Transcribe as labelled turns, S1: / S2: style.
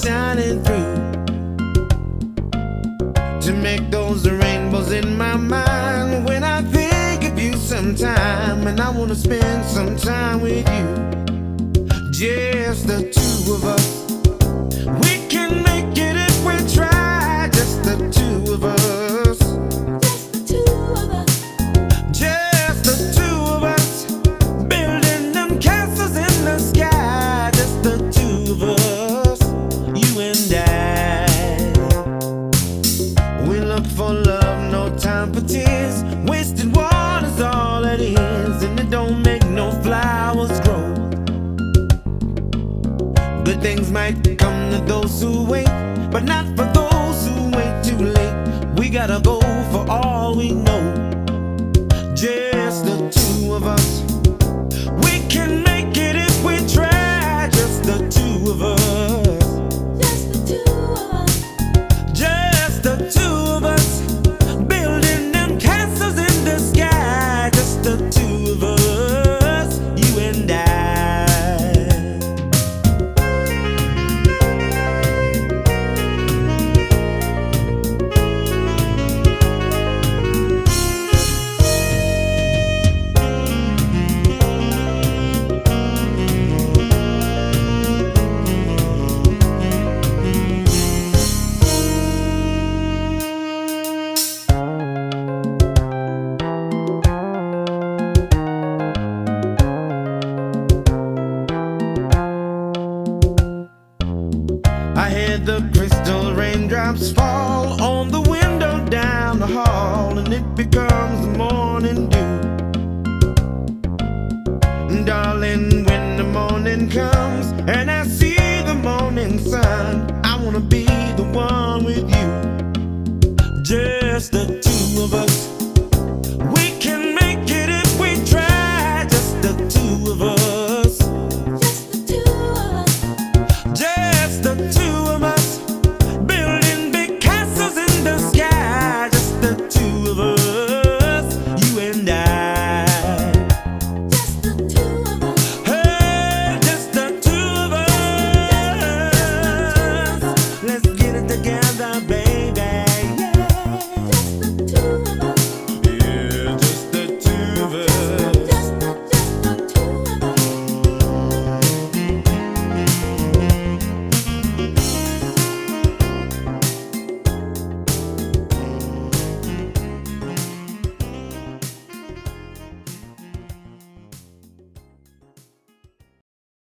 S1: shining through to make those rainbows in my mind. When I think of you sometime, and I wanna spend some time with you, just the two of us. We can make it if we try, just the two of us. Just the two of us, building them castles in the sky. Just the two of us, you and I. We look for love, no time for tears. Wasted water's all it is, and it don't make no flowers grow. Good things might come to those who wait, but not for those who wait too late. We gotta go for all we know. Just the two of us. We can make it if we try. Just the two of us. Just the two of us. Just the two of us, building them castles in the sky. Just the two of us, you and I. I hear the crystal raindrops fall on the window down the hall, and it becomes the morning dew. Darling, when the morning comes and I see the morning sun, I wanna be the one with you. Just the